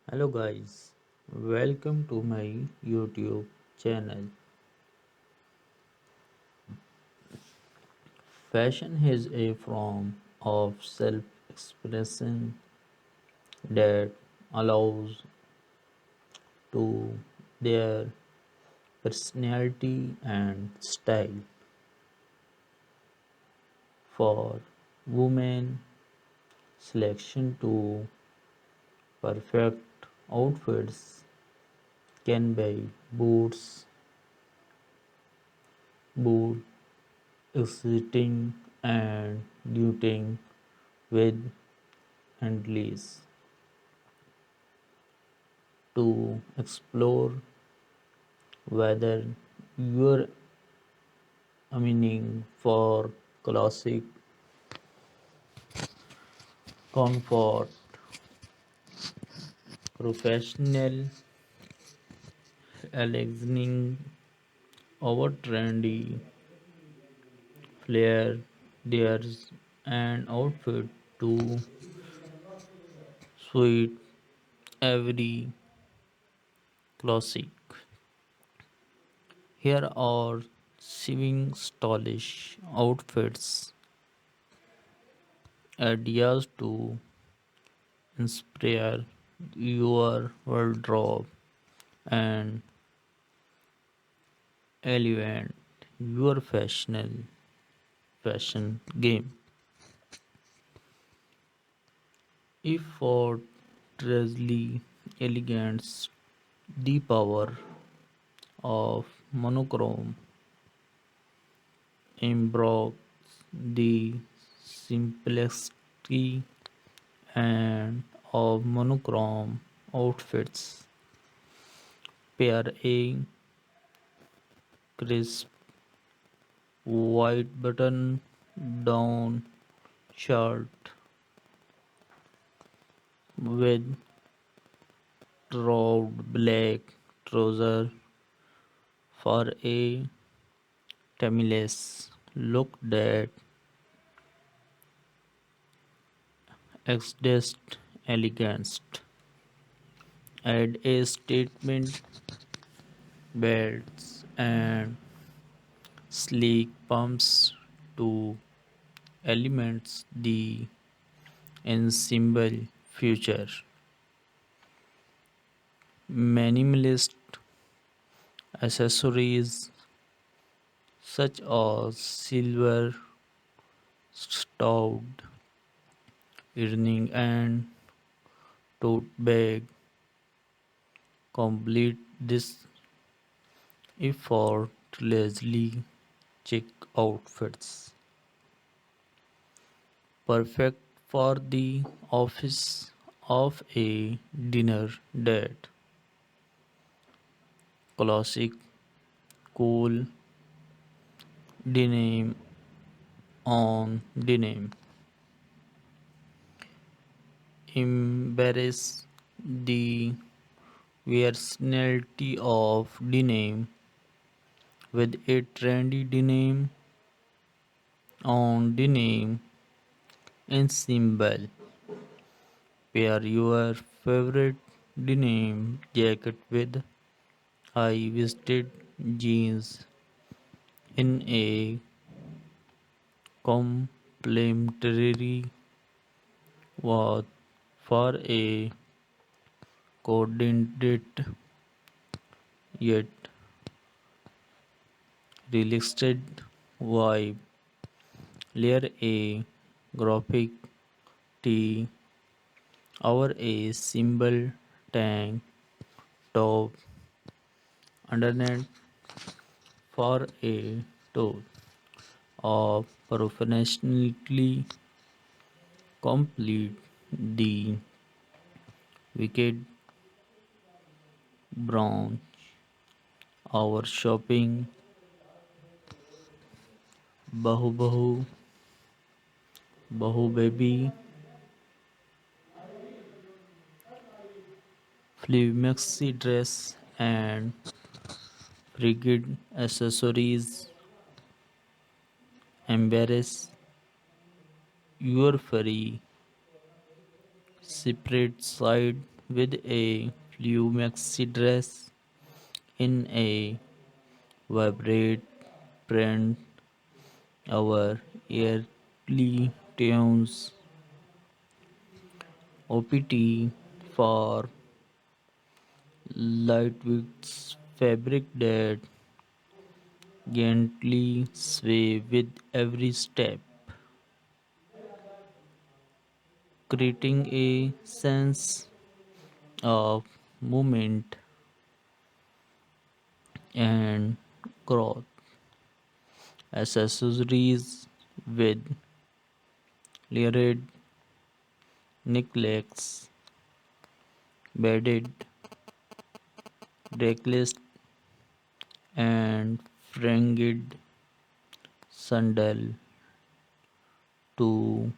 Hello guys, welcome to my YouTube channel. Fashion is a form of self-expression that allows to their personality and style. For women, selection to perfect outfits can be boot, exciting and duting with handles to explore whether you're aiming for classic comfort, professional elegance, over trendy flair, there's an outfit to suit every classic. Here are seven stylish outfits, ideas to inspire your wardrobe and elevate your fashion game. Effortlessly elegance, the power of monochrome embroids the simplicity and of monochrome outfits. Pair a crisp white button down shirt with round black trouser for a timeless look that exudes elegance. Add a statement belts and sleek pumps to elements the ensemble future. Minimalist accessories such as silver stout earring and tote bag complete this effortlessly chic outfits. Perfect for the office of a dinner date. Classic cool denim on denim. Embrace the versatility of denim with a trendy denim on denim ensemble. Pair your favorite denim jacket with high-waisted jeans in a complementary wash for a coordinated yet relaxed vibe. Layer a graphic tee over a simple tank top underneath for a toe of professionally complete the wicked brown. Our shopping Bahu Bahu Bahu Baby Flea Maxi dress and frigid accessories embrace your furry separate side with a blue maxi dress in a vibrant print. Our early tunes OPT for lightweight fabric that gently sway with every step, creating a sense of movement and growth. Accessories with layered necklace, beaded necklace, and fringed sandal to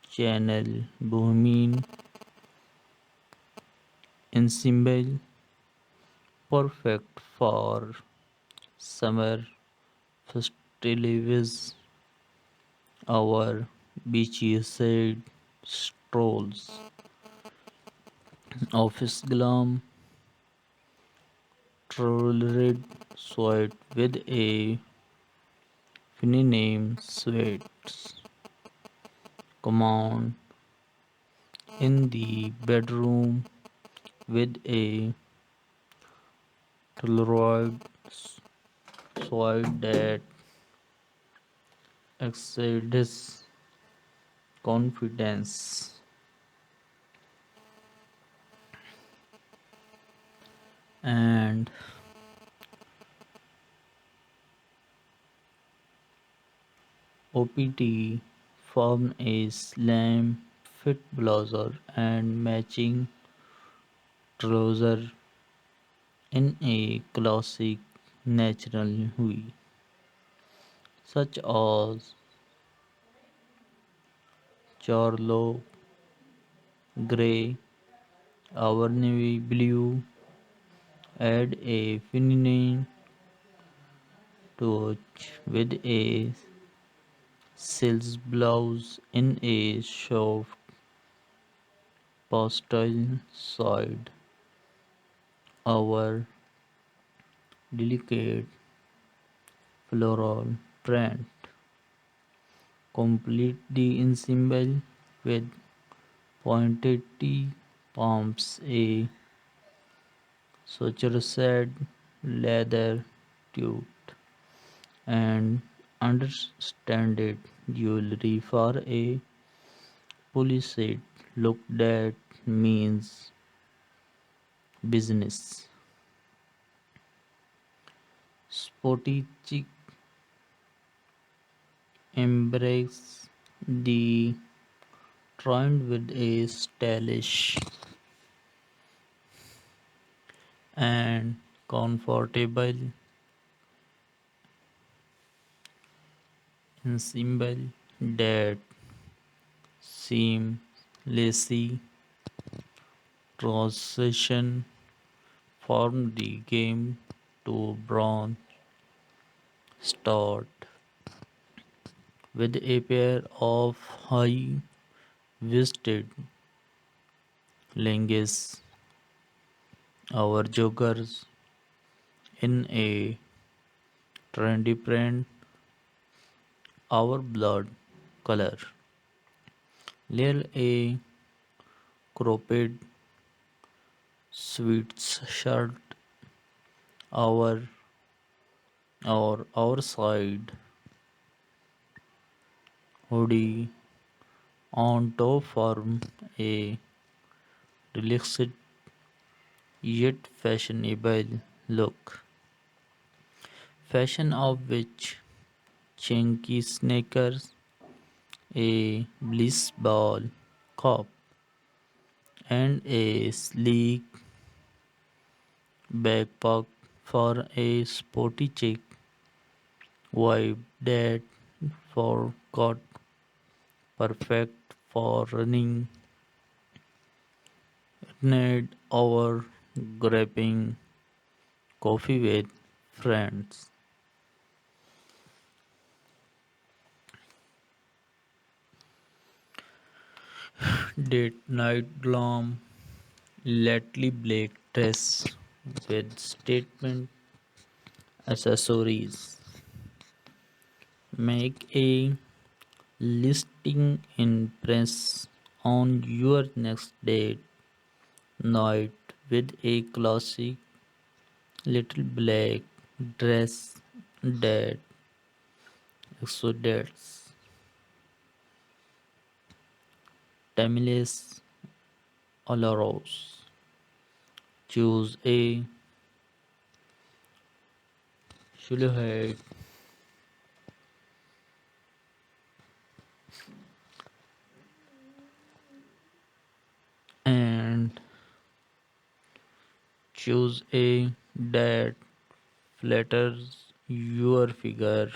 channel bohemian ensemble, perfect for summer festivities, our beachside strolls, office glam, tailored suit with a feminine sweats, command in the bedroom with a tailored suit that exceeds confidence. And OPT form a slim fit blazer and matching trouser in a classic natural hue, such as charlotte gray or navy blue, add a feminine touch with a silk blouse in a soft pastel shade. Our delicate floral print complete the ensemble with pointed T palms, a sutured leather tube, and understated jewelry for a polished look that means business. Sporty chic embrace the trend with a stylish and comfortable ensemble that seamlessly transition from the game to bronze start with a pair of high waisted leggings. Our joggers in a trendy print, our blood color. Layer a cropped sweatshirt, our our side hoodie on top form a relaxed yet fashionable look. Fashion of which chunky sneakers, a bliss ball cap, and a sleek backpack for a sporty chic vibe that forgot perfect for running, need or grabbing coffee with friends. Date night glam Lately black dress with statement accessories. Make a listing impress on your next date night with a classic little black dress that exudes timeless allures. Choose a silhouette and choose a that flatters your figure,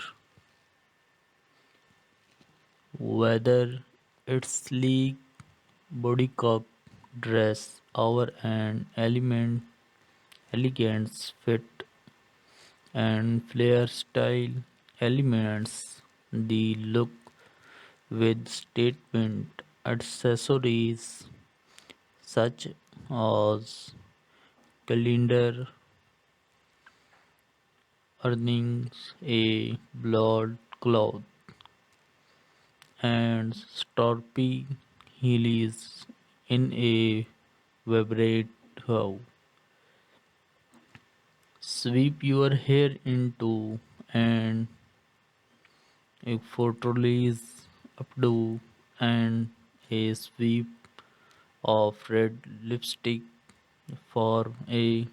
whether it's sleek bodycup dress or an elegance fit and flare style elements the look with statement accessories such as calendar earnings, a blood cloth, and storpy heelys in a vibrate how. Sweep your hair into and a fortalice updo and a sweep of red lipstick for a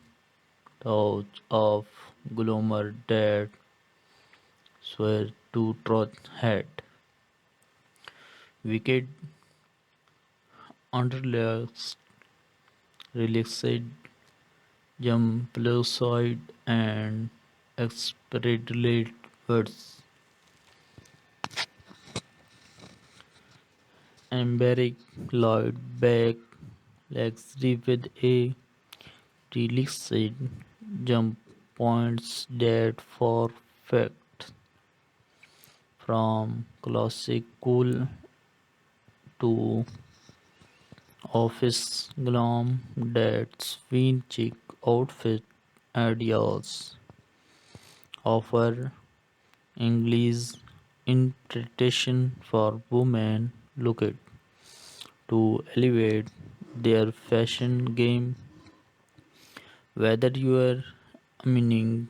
touch of glamour that swear to truth head. Wicked underlayers relaxed jump side and expedite words. Embarrass Lloyd back luxury with a relaxed jump points that perfect from classic cool to office glam that swing chic outfit ideas offer English interpretation for women looking to elevate their fashion game, whether you are aiming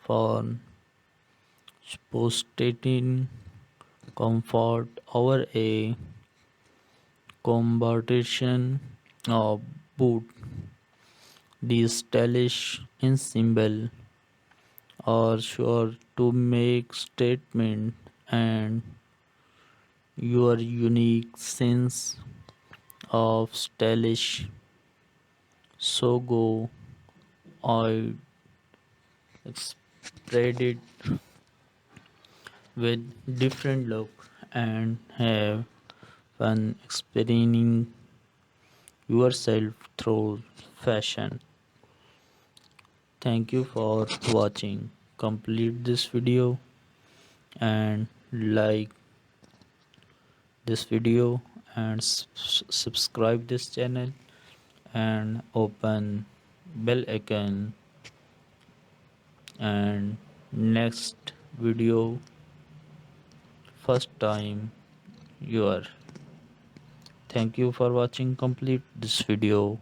for spontaneous comfort or a combination of both. These stylish in symbol are sure to make statement and your unique sense of stylish. So go I spread it with different look and have fun experiencing yourself through fashion. Thank you for watching. Complete this video and like this video and subscribe this channel and open bell icon and next video first time you are. Thank you for watching complete this video.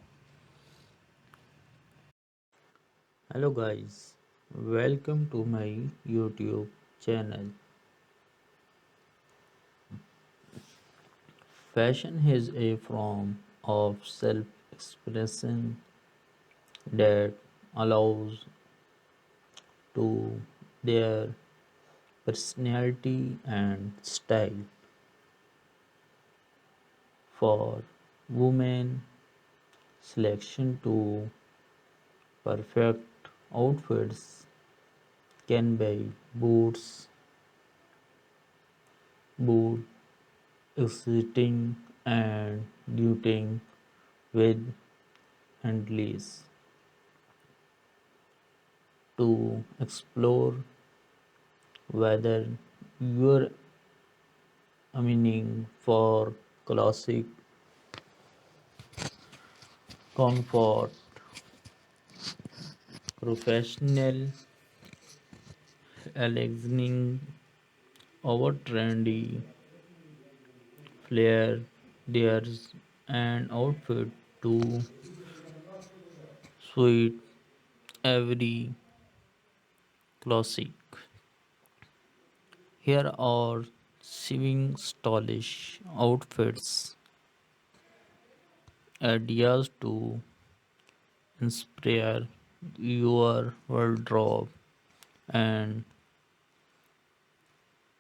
Hello guys, welcome to my YouTube channel. Fashion is a form of self-expression that allows to their personality and style. For women, selection to perfect outfits can be boot exiting and duting with handless to explore whether you're aiming for classic comfort, professional, elegance over trendy, flair, there's an outfit to suit every classic. Here are seven stylish outfits, ideas to inspire your wardrobe and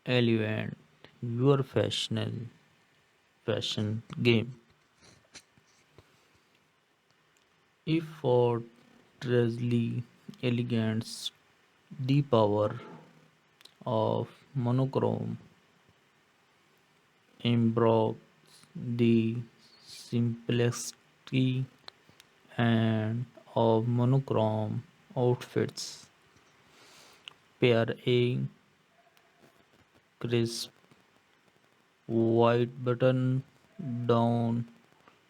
elevate your fashion game. Effortlessly elegance, the power of monochrome embrace the simplicity and of monochrome outfits. Pair a crisp white button down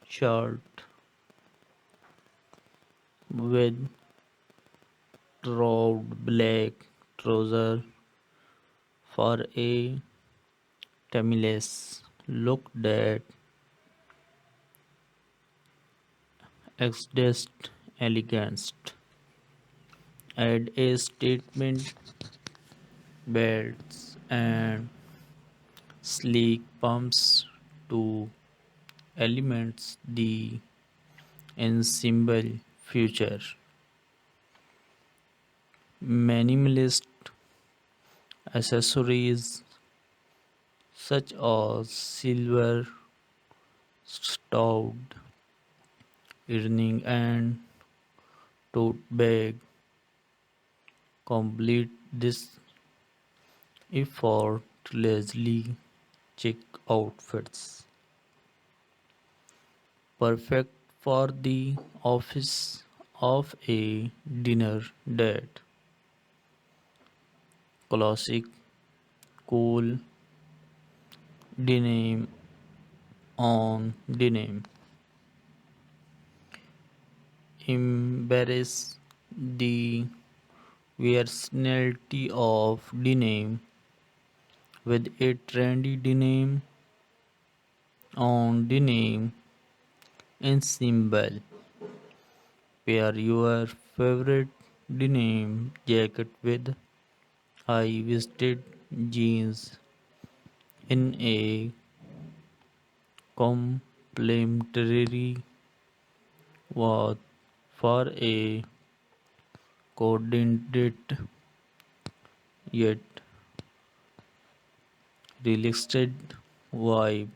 shirt with round black trouser for a timeless look that exudes elegance. Add a statement belts and sleek pumps to elements the ensemble future. Minimalist accessories such as silver stout earring and tote bag complete this effortlessly chic outfits. Perfect for the office of a dinner date. Classic cool denim on denim. Embrace the versatility of denim with a trendy denim on denim ensemble. Pair your favorite denim jacket with high-waisted jeans in a complementary wash for a coordinated yet relaxed vibe.